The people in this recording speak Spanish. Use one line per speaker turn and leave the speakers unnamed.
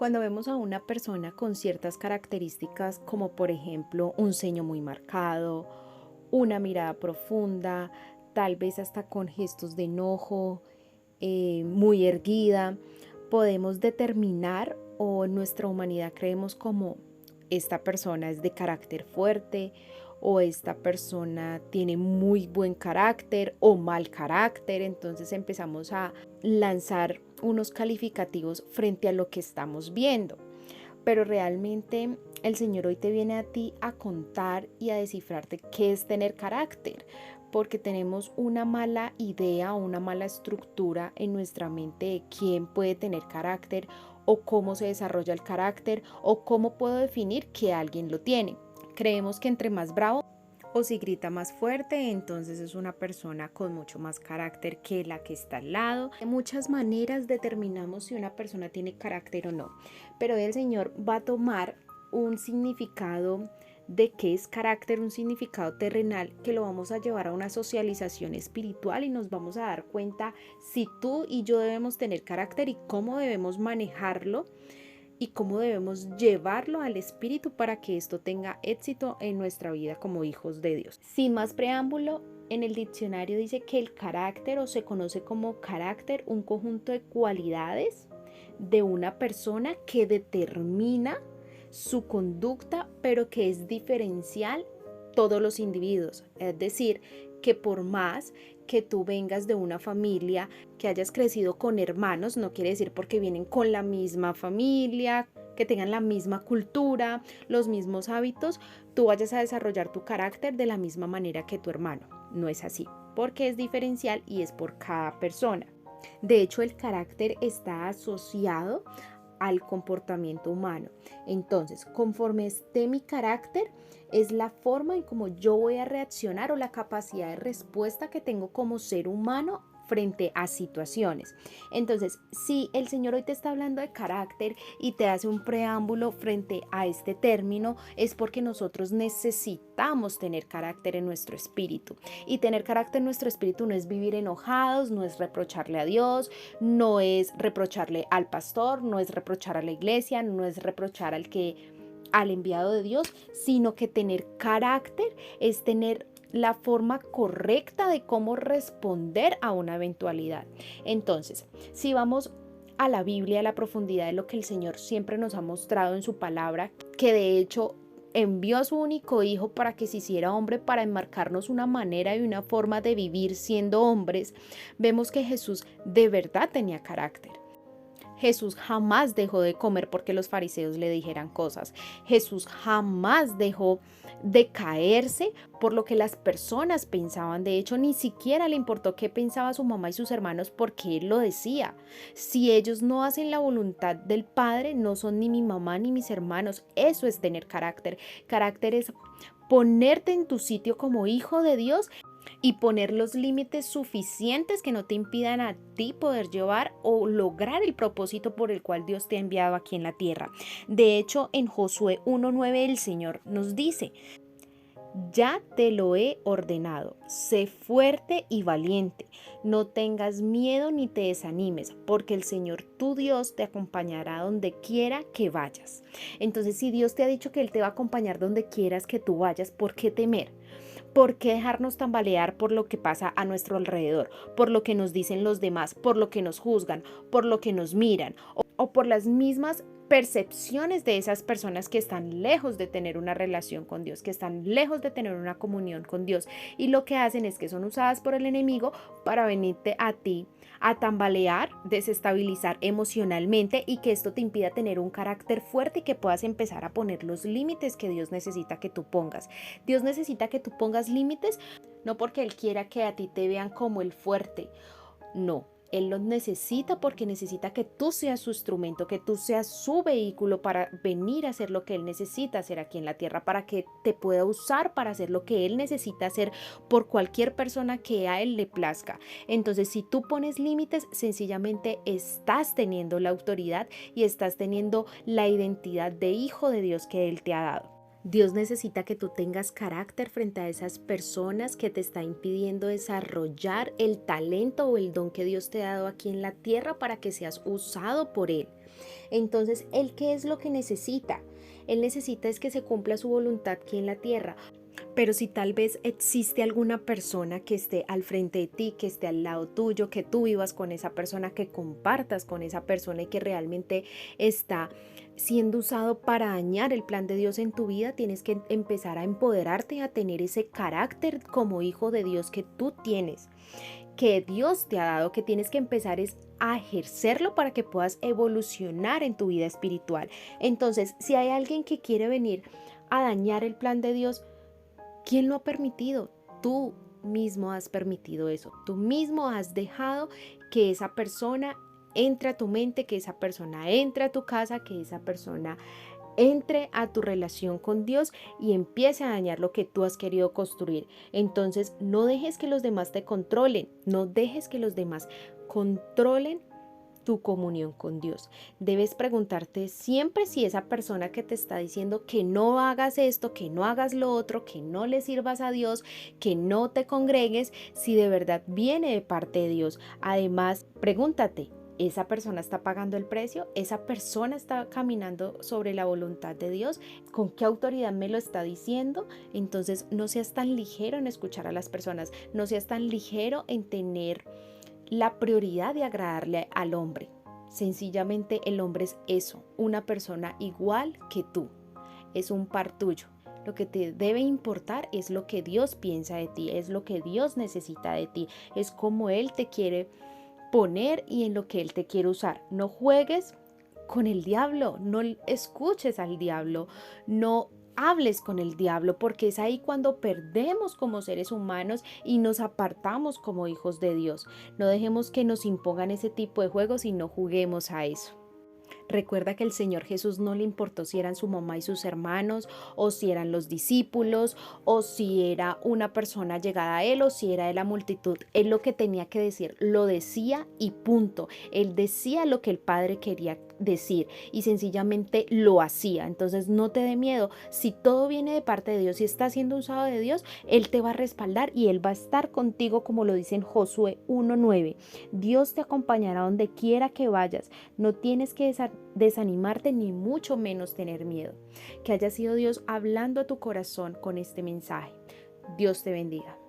Cuando vemos a una persona con ciertas características como por ejemplo un ceño muy marcado, una mirada profunda, tal vez hasta con gestos de enojo, muy erguida, podemos determinar o en nuestra humanidad creemos como esta persona es de carácter fuerte o esta persona tiene muy buen carácter o mal carácter. Entonces empezamos a lanzar unos calificativos frente a lo que estamos viendo. Pero realmente el Señor hoy te viene a ti a contar y a descifrarte qué es tener carácter, porque tenemos una mala idea o una mala estructura en nuestra mente de quién puede tener carácter o cómo se desarrolla el carácter o cómo puedo definir que alguien lo tiene. Creemos que entre más bravo o si grita más fuerte, entonces es una persona con mucho más carácter que la que está al lado. De muchas maneras determinamos si una persona tiene carácter o no, pero el Señor va a tomar un significado de qué es carácter, un significado terrenal, que lo vamos a llevar a una socialización espiritual y nos vamos a dar cuenta si tú y yo debemos tener carácter y cómo debemos manejarlo y cómo debemos llevarlo al espíritu para que esto tenga éxito en nuestra vida como hijos de Dios. Sin más preámbulo, en el diccionario dice que el carácter o se conoce como carácter un conjunto de cualidades de una persona que determina su conducta, pero que es diferencial todos los individuos. Es decir, que por más que tú vengas de una familia, que hayas crecido con hermanos, no quiere decir porque vienen con la misma familia, que tengan la misma cultura, los mismos hábitos, tú vayas a desarrollar tu carácter de la misma manera que tu hermano. No es así, porque es diferencial y es por cada persona. De hecho, el carácter está asociado al comportamiento humano. Entonces, conforme esté mi carácter, es la forma en cómo yo voy a reaccionar o la capacidad de respuesta que tengo como ser humano frente a situaciones. Entonces, si el Señor hoy te está hablando de carácter y te hace un preámbulo frente a este término, es porque nosotros necesitamos tener carácter en nuestro espíritu. Y tener carácter en nuestro espíritu no es vivir enojados, no es reprocharle a Dios, no es reprocharle al pastor, no es reprochar a la iglesia, no es reprochar al enviado de Dios, sino que tener carácter es tener la forma correcta de cómo responder a una eventualidad. Entonces, si vamos a la Biblia, a la profundidad de lo que el Señor siempre nos ha mostrado en su palabra, que de hecho envió a su único hijo para que se hiciera hombre, para enmarcarnos una manera y una forma de vivir siendo hombres, vemos que Jesús de verdad tenía carácter. Jesús jamás dejó de comer porque los fariseos le dijeran cosas. Jesús jamás dejó de caerse por lo que las personas pensaban. De hecho, ni siquiera le importó qué pensaba su mamá y sus hermanos porque él lo decía. Si ellos no hacen la voluntad del Padre, no son ni mi mamá ni mis hermanos. Eso es tener carácter. Carácter es ponerte en tu sitio como hijo de Dios y poner los límites suficientes que no te impidan a ti poder llevar o lograr el propósito por el cual Dios te ha enviado aquí en la tierra. De hecho, en Josué 1:9 el Señor nos dice: ya te lo he ordenado, sé fuerte y valiente, no tengas miedo ni te desanimes, porque el Señor tu Dios te acompañará donde quiera que vayas. Entonces, si Dios te ha dicho que Él te va a acompañar donde quieras que tú vayas, ¿por qué temer? ¿Por qué dejarnos tambalear por lo que pasa a nuestro alrededor, por lo que nos dicen los demás, por lo que nos juzgan, por lo que nos miran o por las mismas percepciones de esas personas que están lejos de tener una relación con Dios, que están lejos de tener una comunión con Dios y lo que hacen es que son usadas por el enemigo para venirte a ti a tambalear, desestabilizar emocionalmente y que esto te impida tener un carácter fuerte y que puedas empezar a poner los límites que Dios necesita que tú pongas. Dios necesita que tú pongas límites, no porque Él quiera que a ti te vean como el fuerte, no. Él los necesita porque necesita que tú seas su instrumento, que tú seas su vehículo para venir a hacer lo que Él necesita hacer aquí en la tierra, para que te pueda usar para hacer lo que Él necesita hacer por cualquier persona que a Él le plazca. Entonces, si tú pones límites, sencillamente estás teniendo la autoridad y estás teniendo la identidad de hijo de Dios que Él te ha dado. Dios necesita que tú tengas carácter frente a esas personas que te está impidiendo desarrollar el talento o el don que Dios te ha dado aquí en la tierra para que seas usado por Él. Entonces, ¿Él qué es lo que necesita? Él necesita es que se cumpla su voluntad aquí en la tierra. Pero si tal vez existe alguna persona que esté al frente de ti, que esté al lado tuyo, que tú vivas con esa persona, que compartas con esa persona y que realmente está siendo usado para dañar el plan de Dios en tu vida, tienes que empezar a empoderarte, a tener ese carácter como hijo de Dios que tú tienes, que Dios te ha dado, que tienes que empezar es a ejercerlo para que puedas evolucionar en tu vida espiritual. Entonces, si hay alguien que quiere venir a dañar el plan de Dios, ¿quién lo ha permitido? Tú mismo has permitido eso. Tú mismo has dejado que esa persona entre a tu mente, que esa persona entre a tu casa, que esa persona entre a tu relación con Dios y empiece a dañar lo que tú has querido construir. Entonces, no dejes que los demás te controlen, no dejes que los demás controlen tu comunión con Dios. Debes preguntarte siempre si esa persona que te está diciendo que no hagas esto, que no hagas lo otro, que no le sirvas a Dios, que no te congregues, si de verdad viene de parte de Dios. Además, pregúntate, ¿esa persona está pagando el precio? ¿Esa persona está caminando sobre la voluntad de Dios? ¿Con qué autoridad me lo está diciendo? Entonces, no seas tan ligero en escuchar a las personas, no seas tan ligero en tener la prioridad de agradarle al hombre. Sencillamente el hombre es eso, una persona igual que tú, es un par tuyo. Lo que te debe importar es lo que Dios piensa de ti, es lo que Dios necesita de ti, es como Él te quiere poner y en lo que Él te quiere usar. No juegues con el diablo, no escuches al diablo, no hables con el diablo, porque es ahí cuando perdemos como seres humanos y nos apartamos como hijos de Dios. No dejemos que nos impongan ese tipo de juegos y no juguemos a eso. Recuerda que el Señor Jesús no le importó si eran su mamá y sus hermanos, o si eran los discípulos, o si era una persona llegada a Él, o si era de la multitud. Él lo que tenía que decir, lo decía y punto. Él decía lo que el Padre quería decir y sencillamente lo hacía. Entonces no te dé miedo. Si todo viene de parte de Dios y está siendo usado de Dios, Él te va a respaldar y Él va a estar contigo, como lo dice en Josué 1:9. Dios te acompañará donde quiera que vayas. No tienes que desanimarte ni mucho menos tener miedo. Que haya sido Dios hablando a tu corazón con este mensaje. Dios te bendiga.